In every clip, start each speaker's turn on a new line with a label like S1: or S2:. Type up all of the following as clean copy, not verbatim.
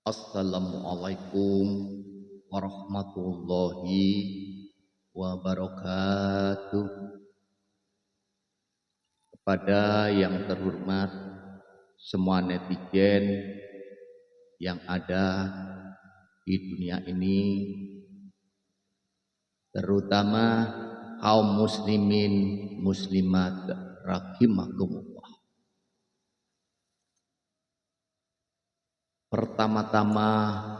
S1: Assalamualaikum warahmatullahi wabarakatuh. Kepada yang terhormat semua netizen yang ada di dunia ini, terutama kaum muslimin muslimat rahimakumullah. Pertama-tama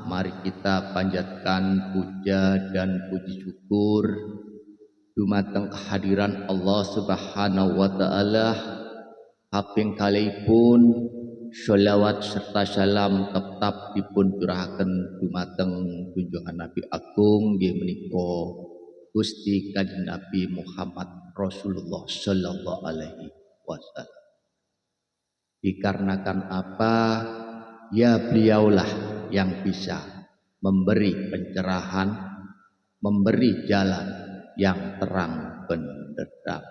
S1: mari kita panjatkan puja dan puji syukur dumateng kehadiran Allah Subhanahu wa taala. Kaping kalipun sholawat serta salam tetap dipun curahaken dumateng junjungan Nabi Agung nggih menika Gusti Kanjeng Nabi Muhammad Rasulullah sallallahu alaihi wasallam. Dikarenakan apa? Ya beliaulah yang bisa memberi pencerahan, memberi jalan yang terang benderang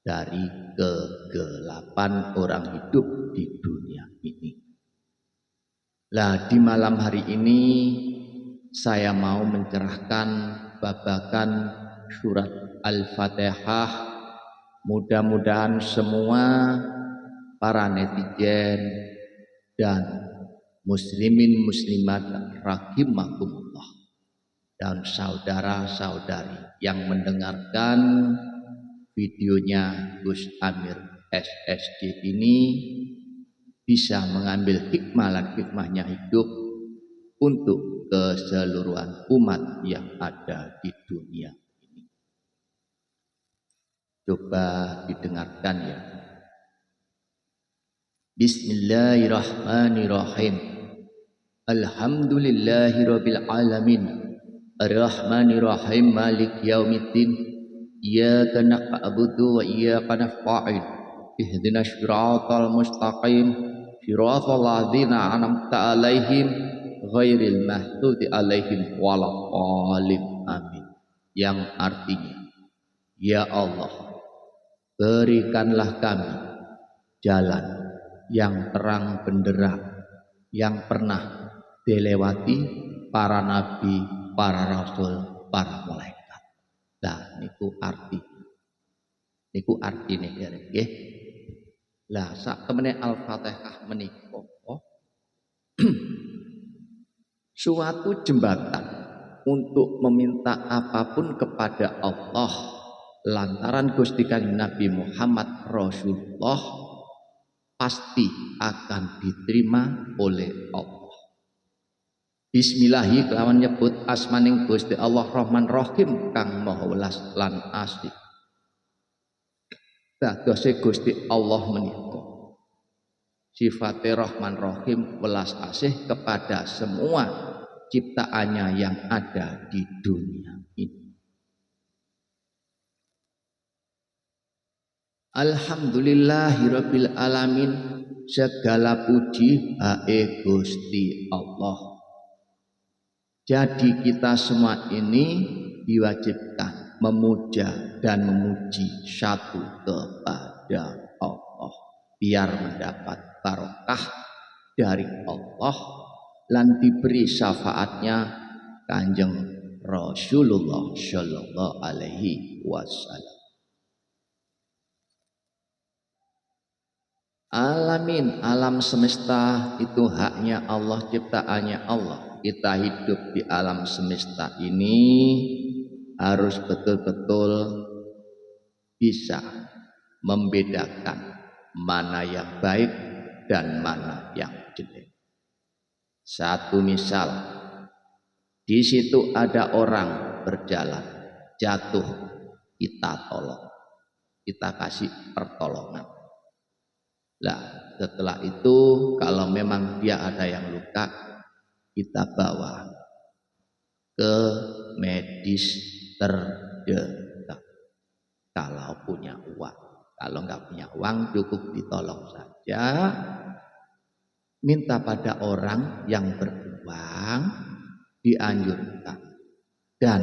S1: dari kegelapan orang hidup di dunia ini. Lah di malam hari ini saya mau mencerahkan babakan surat Al-Fatihah. Mudah-mudahan semua para netizen dan muslimin muslimat rahimakumullah dan saudara-saudari yang mendengarkan videonya Gus Amir SSG ini bisa mengambil hikmah dan hikmahnya hidup untuk keseluruhan umat yang ada di dunia ini. Coba didengarkan ya. Bismillahirrahmanirrahim. Alhamdulillahirabbil alamin. Arrahmanirrahim. Maliki yaumiddin. Iyyaka na'budu wa iyyaka nasta'in. Ihdinas siratal mustaqim. Siratal ladzina an'amta 'alaihim ghairil maghdubi 'alaihim waladdallin. Amin. Yang artinya, ya Allah, berikanlah kami jalan yang terang benderang yang pernah dilewati para nabi, para rasul, para malaikat. Lah niku artine nggih. Lah sak temene Al-Fatihah menika suatu jembatan untuk meminta apapun kepada Allah lantaran Gusti Kanjeng Nabi Muhammad Rasulullah pasti akan diterima oleh Allah. Bismillahi kelawan nyebut asmaning Gusti Allah Rahman Rahim kang maha welas lan asih. Dadose Gusti Allah menika sifate Rahman Rahim welas asih kepada semua ciptaannya yang ada di dunia ini. Alhamdulillahirabbil alamin. Segala puji hae Gusti Allah. Jadi kita semua ini diwajibkan memuja dan memuji satu kepada Allah biar mendapat barokah dari Allah lan diberi syafaatnya Kanjeng Rasulullah sallallahu alaihi wasallam. Alamin, alam semesta itu haknya Allah, ciptaannya Allah. Kita hidup di alam semesta ini harus betul-betul bisa membedakan mana yang baik dan mana yang jelek. Satu misal, di situ ada orang berjalan, jatuh, kita tolong, kita kasih pertolongan. Lah setelah itu kalau memang dia ada yang luka, kita bawa ke medis terdekat kalau punya uang. Kalau nggak punya uang cukup ditolong saja. Minta pada orang yang beruang, dianjurkan dan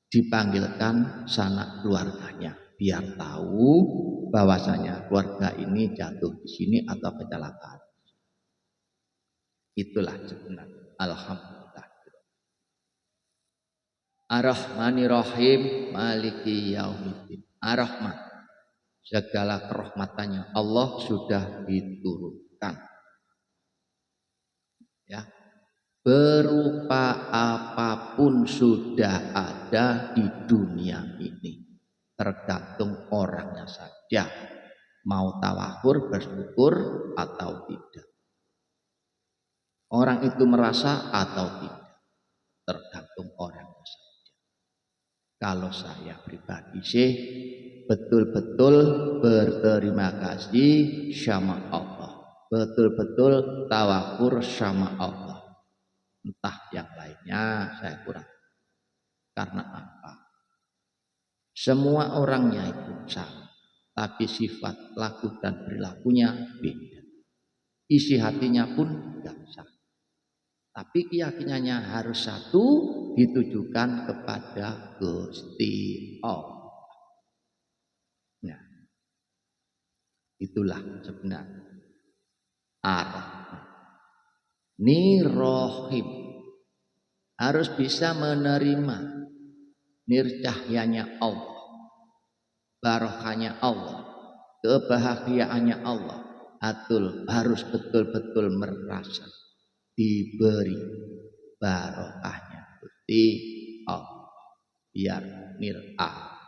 S1: dipanggilkan sanak keluarganya biar tahu bahwasanya keluarga ini jatuh di sini atau kecelakaan. Itulah sebenarnya. Alhamdulillah. Ar-Rahmanir-Rahim Maliki Yaumiddin. Ar-Rahman, segala kerahmatannya Allah sudah diturunkan, ya, berupa apapun sudah ada di dunia ini, tergantung orangnya saja mau tawakur bersyukur atau tidak, orang itu merasa atau tidak, tergantung orangnya saja. Kalau saya pribadi sih betul-betul berterima kasih sama Allah, betul-betul tawakur sama Allah. Entah yang lainnya saya kurang. Karena apa? Semua orangnya itu sama, tapi sifat, laku dan perilakunya beda. Isi hatinya pun tidak sama. Tapi keyakinannya harus satu, ditujukan kepada Gusti Allah. Nah, itulah sebenarnya Ar-Rahman. Nir-Rahim, harus bisa menerima nircahyanya Allah, barokahnya Allah, kebahagiaannya Allah. Harus betul-betul merasa diberi barokahnya Gusti Allah, biar mir'ah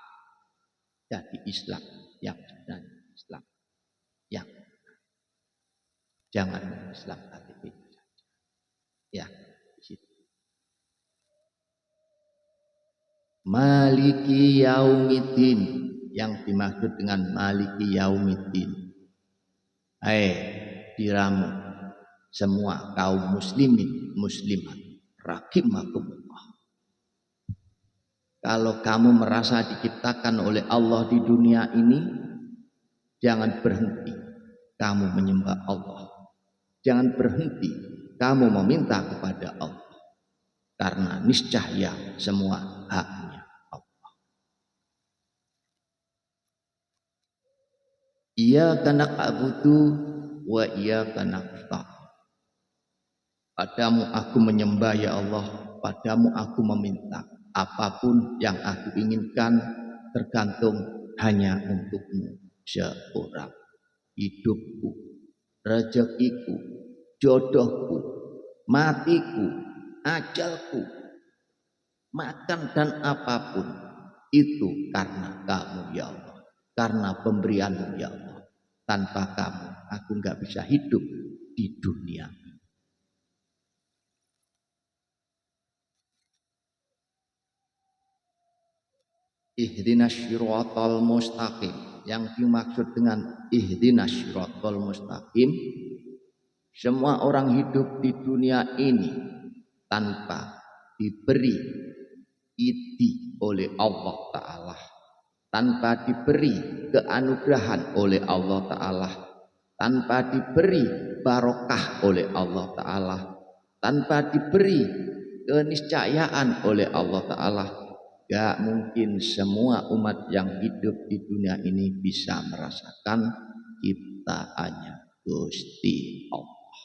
S1: jadi Islam yang sebenarnya, Islam yang jangan Islam KTP ya. Maliki Yaumiddin, yang dimaksud dengan Maliki Yaumiddin, diramu semua kaum muslimin muslimat rahimakumullah. Kalau kamu merasa diciptakan oleh Allah di dunia ini, jangan berhenti kamu menyembah Allah, jangan berhenti kamu meminta kepada Allah, karena niscaya semua haknya Allah. Iyyaka na'budu wa iyyaka nasta'in. Padamu aku menyembah ya Allah, padamu aku meminta. Apapun yang aku inginkan tergantung hanya untukmu seorang. Hidupku, rezekiku, jodohku, matiku, ajalku, makan dan apapun itu karena kamu ya Allah, karena pemberianmu ya Allah. Tanpa kamu aku nggak bisa hidup di dunia. Ihdinas syiratal mustaqim, yang dimaksud dengan ihdinas syiratal mustaqim, semua orang hidup di dunia ini tanpa diberi idi oleh Allah Ta'ala, tanpa diberi keanugerahan oleh Allah Ta'ala, tanpa diberi barokah oleh Allah Ta'ala, tanpa diberi keniscayaan oleh Allah Ta'ala, gak mungkin semua umat yang hidup di dunia ini bisa merasakan ciptaannya Gusti Allah.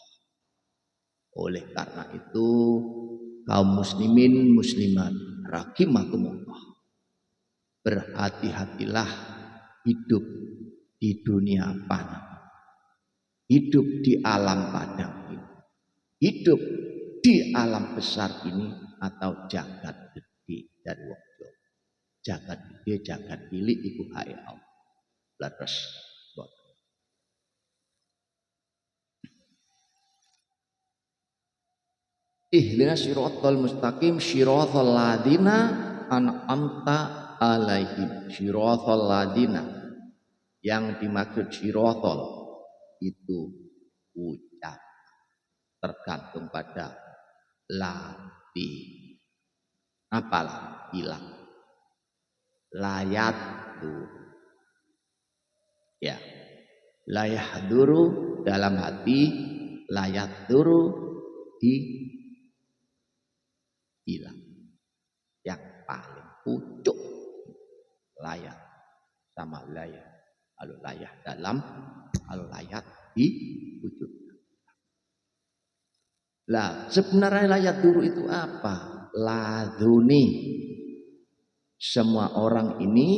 S1: Oleh karena itu, kaum muslimin muslimat rahimakumullah, berhati-hatilah hidup di dunia fana, hidup di alam padang ini, hidup di alam besar ini atau jagat gede dari wong Jawa. Jagat gede, jagat cilik iku hake Allah. Leres. Ihdinas siratal mustaqim siratal ladina an'amta alaihim. Siratal ladina, yang dimaksud siratal itu ucap, tergantung pada lati. Apalah hilang layat tuh ya, layah duru dalam hati, layat duru di hilang, yang paling pucuk layat sama layat. Kalau layat dalam, kalau layat di pucuk. Lah sebenarnya layat dulu itu apa? Laduni. Semua orang ini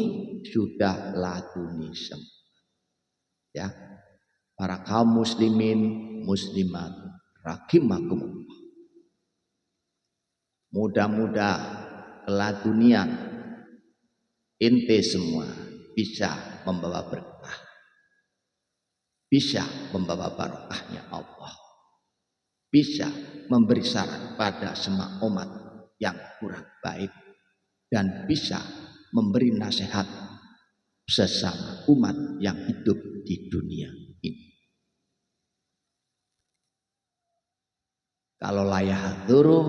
S1: sudah laduni semua. Ya, para kaum muslimin, muslimat, rahimakumullah. Mudah-mudah keladunian ente semua bisa membawa berkah, bisa membawa barokahnya Allah, bisa memberi saran pada semua umat yang kurang baik, dan bisa memberi nasihat sesama umat yang hidup di dunia ini. Kalau layah duru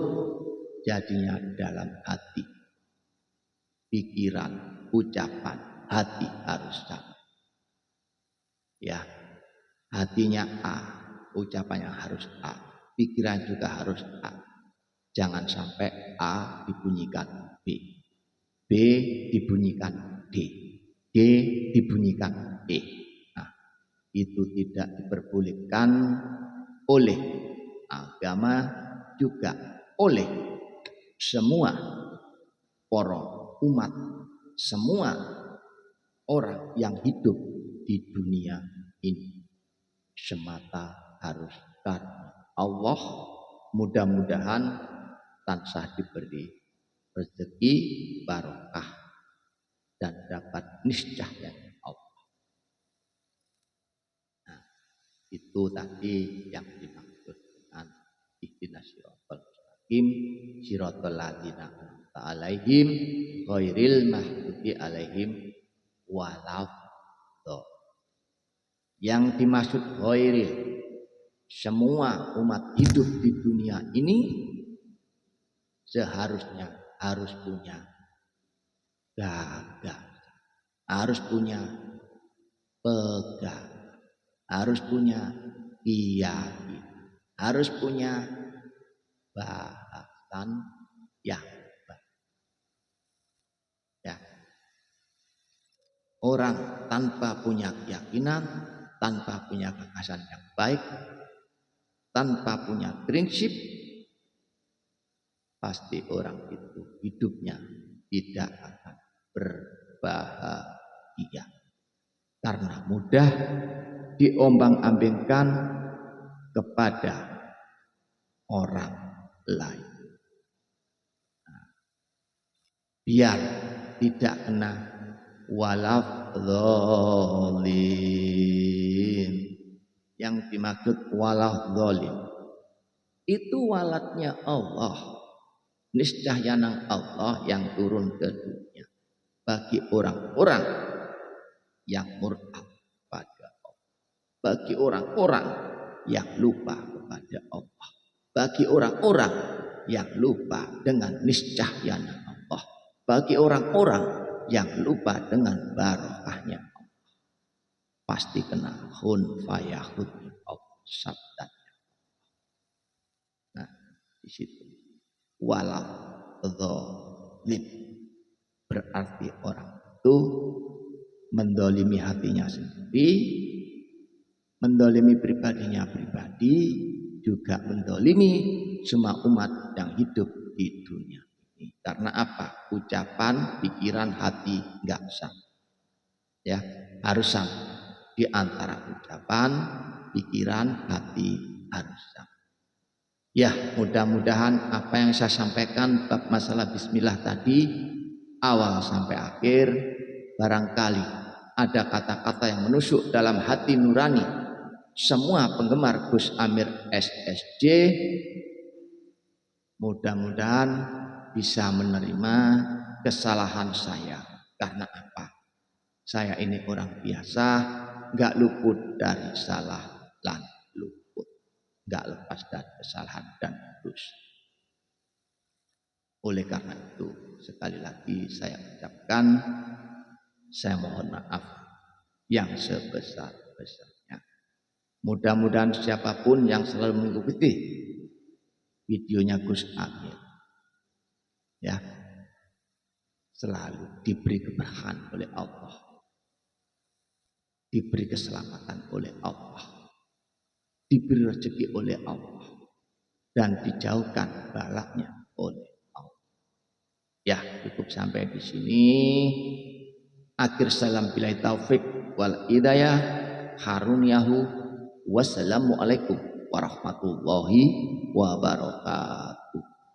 S1: jadinya dalam hati, pikiran, ucapan, hati harus sama. Ya, hatinya A, ucapannya harus A, pikiran juga harus A. Jangan sampai A dibunyikan B, B dibunyikan D, D dibunyikan E. Nah, itu tidak diperbolehkan oleh agama, juga oleh semua para umat, semua orang yang hidup di dunia ini. Semata harus karena Allah. Mudah-mudahan tansah diberi rezeki barokah dan dapat niscaya Allah. Nah, itu tadi yang dimaksud dengan ihdinas siratal mustaqim, siratal ladzina an'amta 'alaihim ghairil maghdubi 'alaihim waladhdallin. Yang dimaksud ghairil, semua umat hidup di dunia ini seharusnya harus punya gagasan, harus punya pegangan, harus punya keyakinan, harus punya bahasan yang baik. Ya. Orang tanpa punya keyakinan, tanpa punya gagasan yang baik, tanpa punya prinsip, pasti orang itu hidupnya tidak akan berbahagia. Karena mudah diombang-ambingkan kepada orang lain. Nah, biar tidak kena waladhdallin. Yang dimaksud waladhdallin itu walatnya Allah, niscaya nang Allah yang turun ke dunia bagi orang-orang yang murtad pada Allah, bagi orang-orang yang lupa kepada Allah, bagi orang-orang yang lupa dengan niscaya nang Allah, bagi orang-orang yang lupa dengan barokahnya Allah. Pasti kena hun fayahun Allah sabdanya. Nah, di situ waladhdallin berarti orang itu mendolimi hatinya sendiri, mendolimi pribadinya pribadi, juga mendolimi semua umat yang hidup di dunia ini. Karena apa? Ucapan, pikiran, hati enggak sama. Ya, harus sama. Di antara ucapan, pikiran, hati harus sama. Ya, mudah-mudahan apa yang saya sampaikan bab masalah bismillah tadi awal sampai akhir barangkali ada kata-kata yang menusuk dalam hati nurani semua penggemar Gus Amir SSJ. Mudah-mudahan bisa menerima kesalahan saya. Karena apa? Saya ini orang biasa, gak luput dari salah dan luput, gak lepas dari kesalahan dan dosa. Oleh karena itu, sekali lagi saya ucapkan, saya mohon maaf yang sebesar-besarnya. Mudah-mudahan siapapun yang selalu mengikuti videonya Gus Amir, ya, selalu diberi keberkahan oleh Allah, diberi keselamatan oleh Allah, diberi rezeki oleh Allah, dan dijauhkan balaknya oleh Allah. Ya, cukup sampai di sini. Akhir salam billahi taufik wal hidayah. Harun Yahu. Wassalamualaikum warahmatullahi wabarakatuh.